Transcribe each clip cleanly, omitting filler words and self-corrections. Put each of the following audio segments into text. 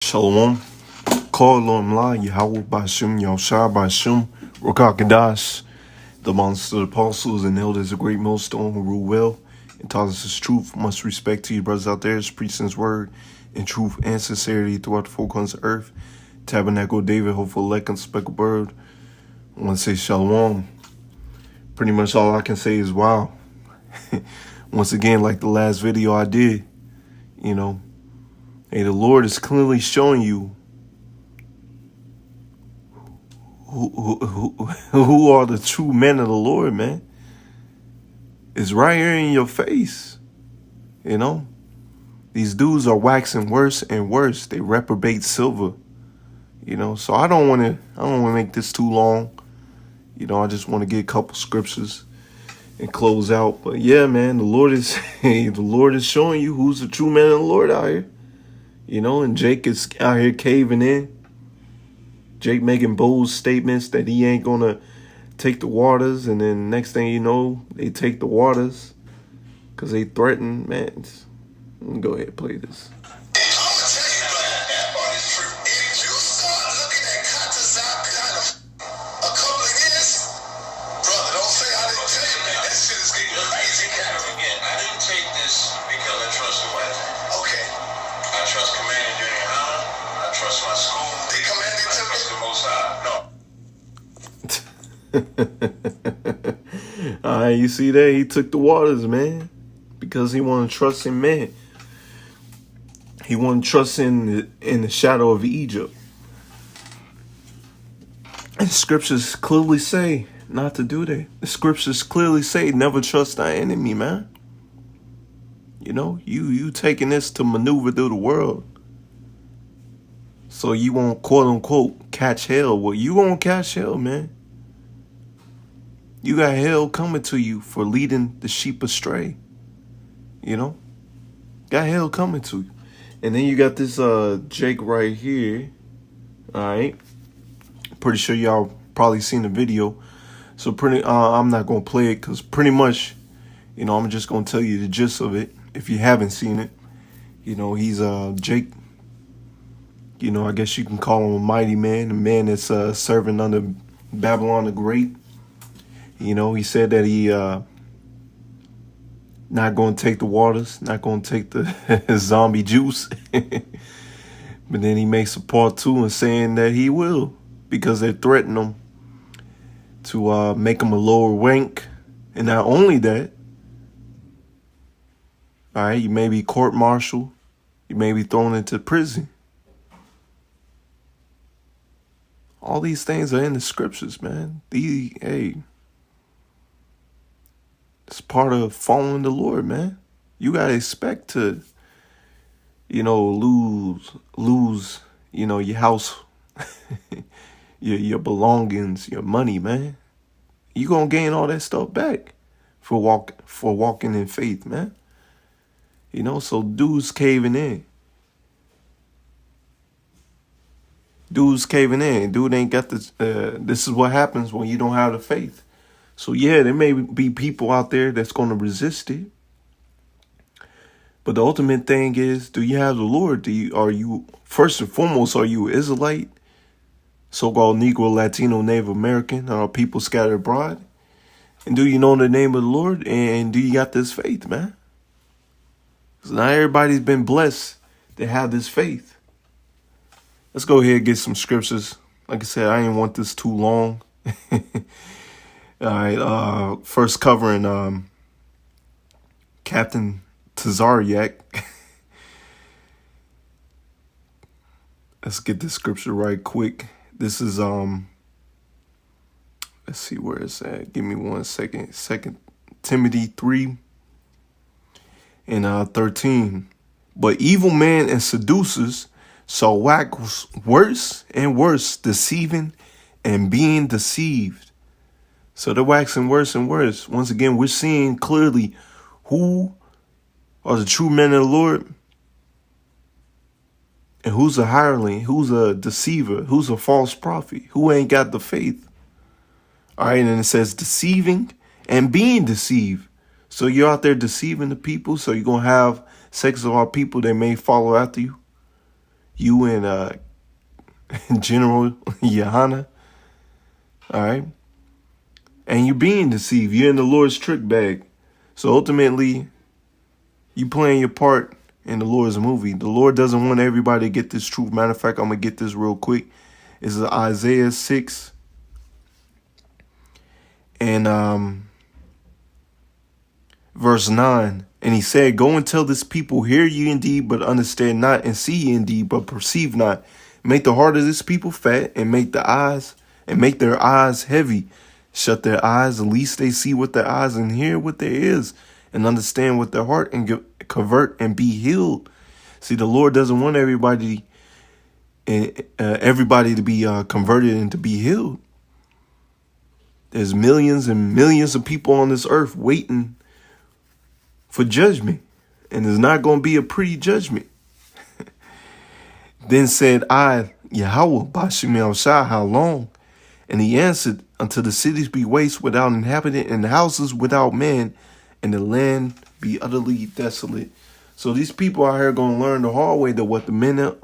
Shalom. Call on La Yahweh Bashim Yahshua Bashim Rakakadash. The monster apostles and elders, a great millstone who rule well and taught us his truth. Much respect to you brothers out there, preaching his word in truth and sincerity throughout the four corners of earth. Tabernacle David, hopeful elect and speckled bird. I want to say shalom. Pretty much all I can say is wow. Once again, like the last video I did, you know, hey, the Lord is clearly showing you who are the true men of the Lord, man. It's right here in your face, you know. These dudes are waxing worse and worse. They reprobate silver, you know. So I don't want to make this too long. You know, I just want to get a couple scriptures and close out. But yeah, man, the Lord is showing you who's the true man of the Lord out here. You know, and Jake is out here caving in. Jake making bold statements that he ain't gonna take the waters, and then next thing you know, they take the waters because they threaten. Man, let me go ahead and play this. All right, you see that? He took the waters, man, because he wanted to trust in man. He wanted to trust in the shadow of Egypt. And scriptures clearly say not to do that. The scriptures clearly say never trust thy enemy, man. You know, you taking this to maneuver through the world so you won't, quote unquote, catch hell. Well, you won't catch hell, man. You got hell coming to you for leading the sheep astray. You know? Got hell coming to you. And then you got this Jake right here. Alright. Pretty sure y'all probably seen the video. So I'm not gonna play it because pretty much, you know, I'm just gonna tell you the gist of it if you haven't seen it. You know, he's Jake. You know, I guess you can call him a mighty man, a man that's serving under Babylon the Great. You know, he said that he not going to take the waters, not going to take the zombie juice. But then he makes a part 2 and saying that he will, because they're threatening him to make him a lower rank. And not only that, all right, you may be court-martialed, you may be thrown into prison. All these things are in the scriptures, man. It's part of following the Lord, man. You got to expect to, you know, lose, you know, your house, your belongings, your money, man. You going to gain all that stuff back for walking in faith, man. You know, so dudes caving in. Dude ain't got this. This is what happens when you don't have the faith. So, yeah, there may be people out there that's going to resist it. But the ultimate thing is, do you have the Lord? Are you, first and foremost, are you an Israelite, so-called Negro, Latino, Native American, or people scattered abroad? And do you know the name of the Lord? And do you got this faith, man? Because not everybody's been blessed to have this faith. Let's go ahead and get some scriptures. Like I said, I didn't want this too long. All right, first covering Captain Tazariak. Let's get this scripture right quick. This is let's see where it's at. Give me 1 second. 2 Timothy 3 and 13. But evil men and seducers shall wax worse and worse, deceiving and being deceived. So they're waxing worse and worse. Once again, we're seeing clearly who are the true men of the Lord and who's a hireling, who's a deceiver, who's a false prophet, who ain't got the faith. All right, and it says deceiving and being deceived. So you're out there deceiving the people, so you're going to have sex with our people that may follow after you. You and General Yahanna. All right. And you're being deceived. You're in the Lord's trick bag. So ultimately, you playing your part in the Lord's movie. The Lord doesn't want everybody to get this truth. Matter of fact, I'm going to get this real quick. It's Isaiah 6 and verse 9. And he said, go and tell this people, hear ye indeed, but understand not, and see ye indeed, but perceive not. Make the heart of this people fat, and make their eyes heavy. Shut their eyes, lest they see with their eyes and hear with their ears, and understand with their heart, and convert and be healed. See, the Lord doesn't want everybody to be converted and to be healed. There's millions and millions of people on this earth waiting for judgment, and there's not going to be a pretty judgment. Then said I, Yahweh, YASHAMIAHLA, how long? And he answered, until the cities be waste without inhabitant, and the houses without man, and the land be utterly desolate. So these people out here going to learn the hard way that what the men of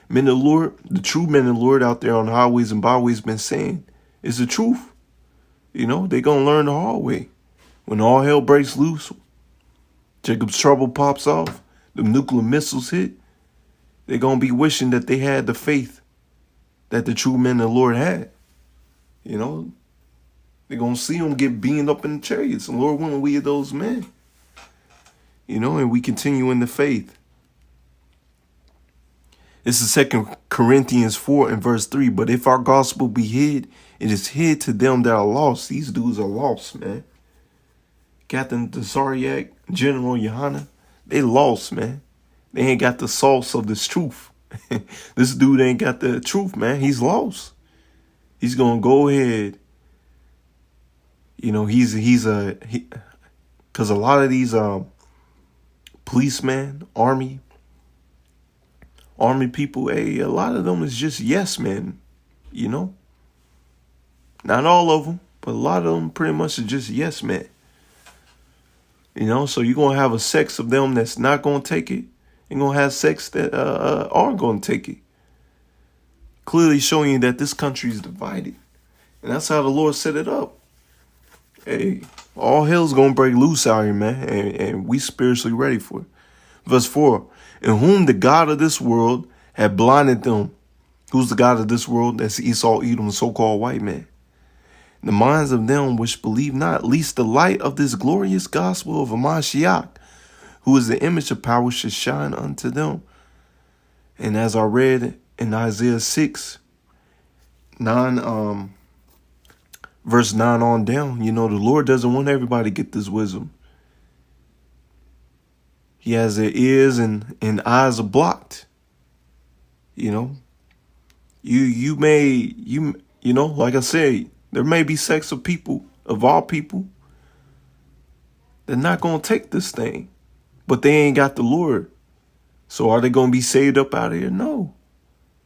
the Lord, the true men of the Lord out there on the highways and byways been saying is the truth. You know, they're going to learn the hard way. When all hell breaks loose, Jacob's trouble pops off, the nuclear missiles hit, they're going to be wishing that they had the faith that the true men of the Lord had. You know, they're going to see them get beamed up in the chariots. And Lord willing, we are those men. You know, and we continue in the faith. This is 2 Corinthians 4 and verse 3. But if our gospel be hid, it is hid to them that are lost. These dudes are lost, man. Captain Desariac, General Yahanna, they lost, man. They ain't got the sauce of this truth. This dude ain't got the truth, man. He's lost. He's going to go ahead. You know, because a lot of these policemen, army people, a lot of them is just yes men, you know. Not all of them, but a lot of them pretty much are just yes men. You know, so you're going to have a sex of them that's not going to take it. You're going to have sex that are going to take it. Clearly showing you that this country is divided. And that's how the Lord set it up. Hey, all hell's going to break loose out here, man. And we spiritually ready for it. Verse 4. In whom the God of this world had blinded them. Who's the God of this world? That's Esau, Edom, the so-called white man. The minds of them which believe not, lest the light of this glorious gospel of a Mashiach, who is the image of power, should shine unto them. And as I read in Isaiah 6, 9, verse 9 on down, you know, the Lord doesn't want everybody to get this wisdom. He has their ears and eyes are blocked. You know, you know, like I said, there may be sects of people, of all people, they're not going to take this thing, but they ain't got the Lord. So are they going to be saved up out of here? No.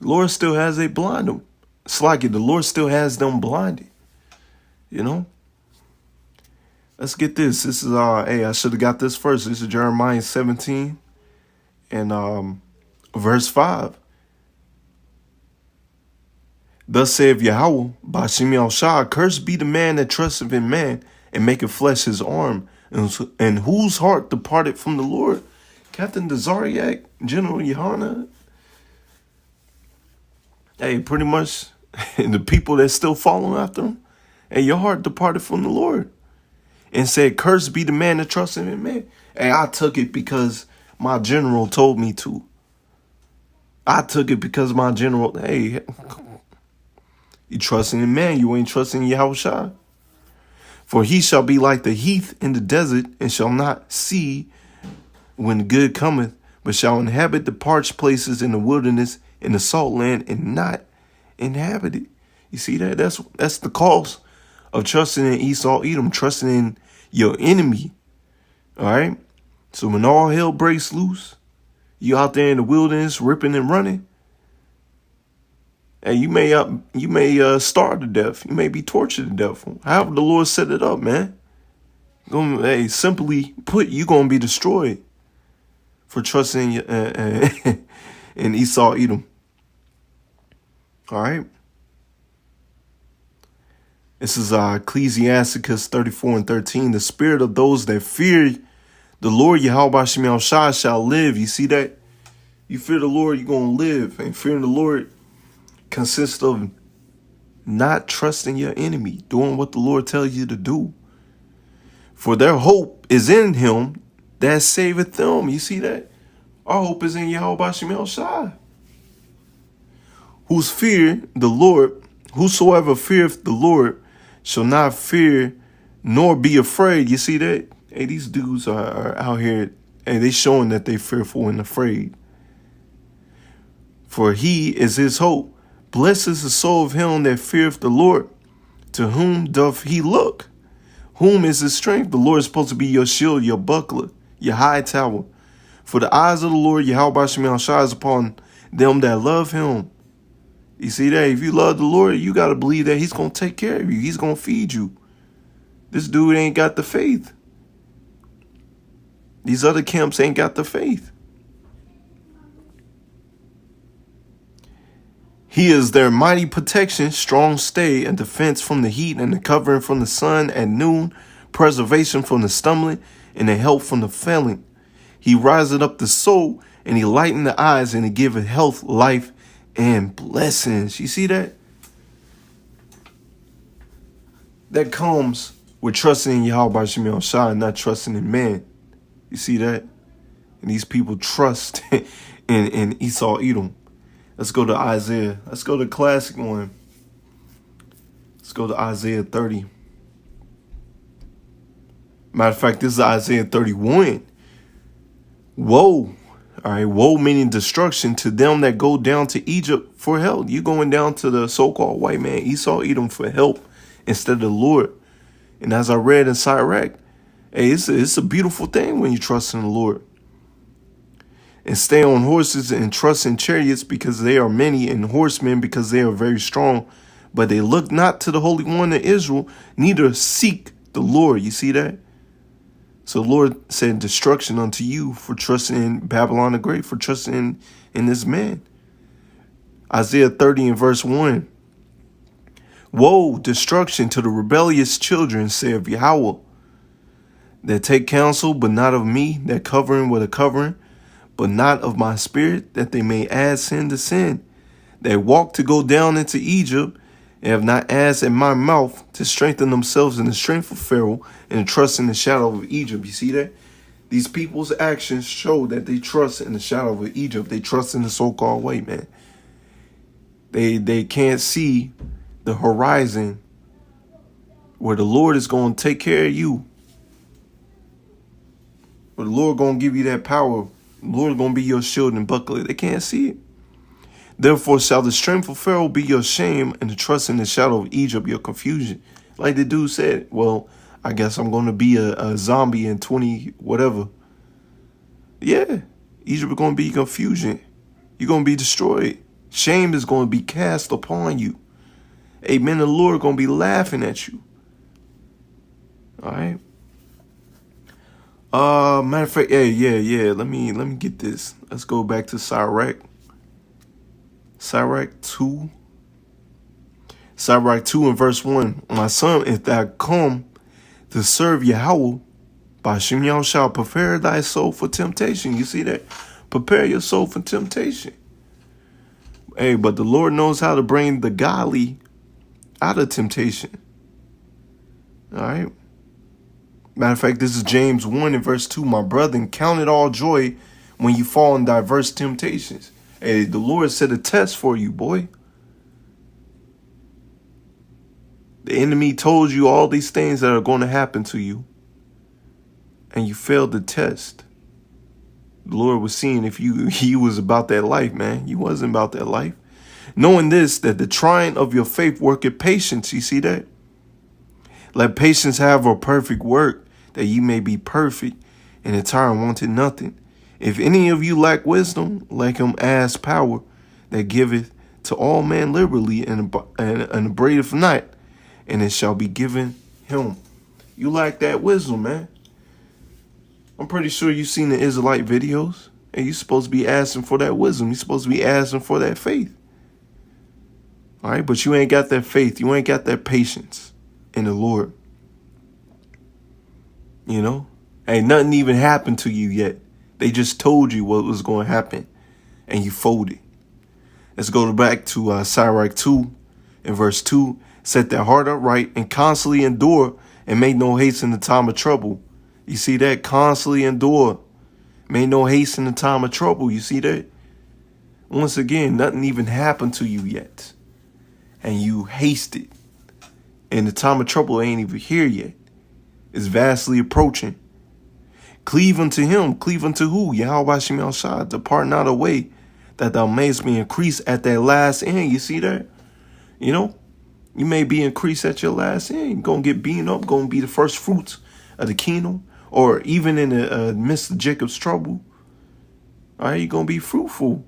The Lord still has they blind them. It's like it. The Lord still has them blinded. You know? Let's get this. This is, hey, I should have got this first. This is Jeremiah 17 and verse 5. Thus saith Yahweh, by YASHAMIAHLA, cursed be the man that trusteth in man, and maketh flesh his arm, and whose heart departed from the Lord. Captain Desariac, General Yahanna. Hey, pretty much the people that still following after him, hey, your heart departed from the Lord. And said, cursed be the man that trusteth in man. Hey, I took it because my general told me to. I took it because my general, hey, you trusting in man, you ain't trusting in Yahushua. For he shall be like the heath in the desert, and shall not see when good cometh, but shall inhabit the parched places in the wilderness, in the salt land, and not inhabit it. You see that? That's the cost of trusting in Esau, Edom, trusting in your enemy. All right? So when all hell breaks loose, you out there in the wilderness ripping and running, and you may starve to death. You may be tortured to death. However the Lord set it up, man. Hey, simply put, you're going to be destroyed for trusting in in Esau, Edom. All right. This is Ecclesiasticus 34:13. The spirit of those that fear the Lord Yahweh shall live. You see that? You fear the Lord, you're going to live. And fearing the Lord consists of not trusting your enemy, doing what the Lord tells you to do. For their hope is in him that saveth them. You see that? Our hope is in Yahweh Shai. Whose fear the Lord, whosoever feareth the Lord shall not fear nor be afraid. You see that? Hey, these dudes are out here and they showing that they fearful and afraid. For he is his hope. Blessed is the soul of him that feareth the Lord. To whom doth he look? Whom is his strength? The Lord is supposed to be your shield, your buckler, your high tower. For the eyes of the Lord, Yahweh Shai, is upon them that love him. You see that? If you love the Lord, you got to believe that he's going to take care of you. He's going to feed you. This dude ain't got the faith. These other camps ain't got the faith. He is their mighty protection, strong stay, and defense from the heat, and the covering from the sun at noon, preservation from the stumbling, and the help from the failing. He riseth up the soul, and he lightened the eyes, and he giveth health, life, and blessings. You see that? That comes with trusting in Yahweh Shai, not trusting in man. You see that? And these people trust in Esau, Edom. Let's go to Isaiah. Let's go to the classic one. Let's go to Isaiah 30. Matter of fact, this is Isaiah 31. Woe. All right. Woe meaning destruction to them that go down to Egypt for help. You going down to the so-called white man, Esau, Edom, for help instead of the Lord. And as I read in Sirach, hey, it's a beautiful thing when you trust in the Lord. And stay on horses and trust in chariots because they are many, and horsemen because they are very strong. But they look not to the Holy One of Israel, neither seek the Lord. You see that? So the Lord said destruction unto you for trusting in Babylon the Great, for trusting in this man. Isaiah 30 and verse 1. Woe, destruction to the rebellious children, saith Yahweh, that take counsel, but not of me, that covering with a covering, but not of my spirit, that they may add sin to sin. They walk to go down into Egypt, and have not asked at my mouth to strengthen themselves in the strength of Pharaoh and to trust in the shadow of Egypt. You see that? These people's actions show that they trust in the shadow of Egypt. They trust in the so-called white man. They can't see the horizon where the Lord is going to take care of you. Where the Lord going to give you that power. The Lord is going to be your shield and buckler. They can't see it. Therefore shall the strength of Pharaoh be your shame, and the trust in the shadow of Egypt your confusion. Like the dude said, well, I guess I'm going to be a zombie in 20 whatever. Yeah, Egypt is going to be confusion. You're going to be destroyed. Shame is going to be cast upon you. Amen. The Lord is going to be laughing at you. All right. Matter of fact, yeah. Let me get this. Let's go back to Sirach. Sirach 2. Sirach 2 and verse 1. My son, if thou come to serve Yahweh, by Simeon shall prepare thy soul for temptation. You see that? Prepare your soul for temptation. Hey, but the Lord knows how to bring the godly out of temptation. All right. Matter of fact, this is James 1 and verse 2. My brethren, count it all joy when you fall in diverse temptations. Hey, the Lord set a test for you, boy. The enemy told you all these things that are going to happen to you, and you failed the test. The Lord was seeing if he was about that life, man. You wasn't about that life. Knowing this, that the trying of your faith worketh patience. You see that? Let patience have a perfect work, that ye may be perfect and entire, wanting nothing. If any of you lack wisdom, let him ask power, that giveth to all men liberally, and upbraideth not, and it shall be given him. You lack that wisdom, man. I'm pretty sure you've seen the Israelite videos. And you're supposed to be asking for that wisdom. You're supposed to be asking for that faith. All right, but you ain't got that faith. You ain't got that patience in the Lord. You know, ain't nothing even happened to you yet. They just told you what was going to happen, and you folded. Let's go back to Sirach 2 and verse 2. Set their heart upright and constantly endure, and make no haste in the time of trouble. You see that? Constantly endure. Make no haste in the time of trouble. You see that? Once again, nothing even happened to you yet, and you hasted. And the time of trouble ain't even here yet. It's vastly approaching. Cleave unto him. Cleave unto who? Yahweh Shemel. Depart not away, that thou mayest be increased at that last end. You see that? You know, you may be increased at your last end. You're going to get beaten up. Going to be the first fruits of the kingdom. Or even in the midst of Jacob's trouble. All right, you're going to be fruitful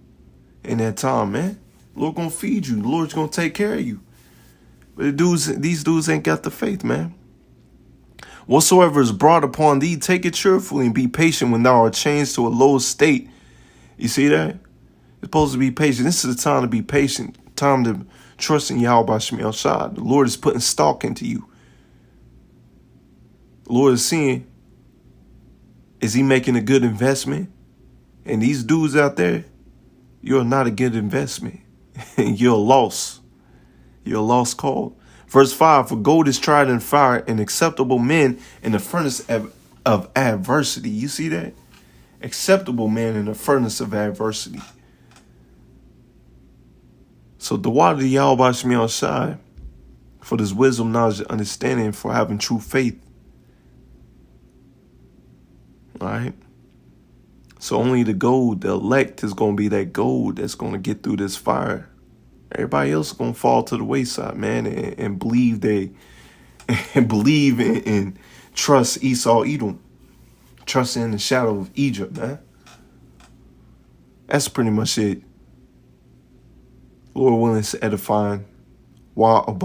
in that time, man. The Lord going to feed you. The Lord's going to take care of you. But these dudes ain't got the faith, man. Whatsoever is brought upon thee, take it cheerfully and be patient when thou art changed to a low estate. You see that? You're supposed to be patient. This is the time to be patient. Time to trust in Yahweh Shemel Shah. The Lord is putting stock into you. The Lord is seeing, is he making a good investment? And these dudes out there, you're not a good investment. You're a loss. You're a lost cause. Verse 5, for gold is tried in fire, and acceptable men in the furnace of adversity. You see that? Acceptable men in the furnace of adversity. So the water of Yahweh Shemel Shai, for this wisdom, knowledge, and understanding, for having true faith. All right? So only the gold, the elect, is going to be that gold that's going to get through this fire. Everybody else is going to fall to the wayside, man, and believe and trust Esau, Edom. Trust in the shadow of Egypt, man. That's pretty much it. Lord willing, is edifying. YAHAWAM.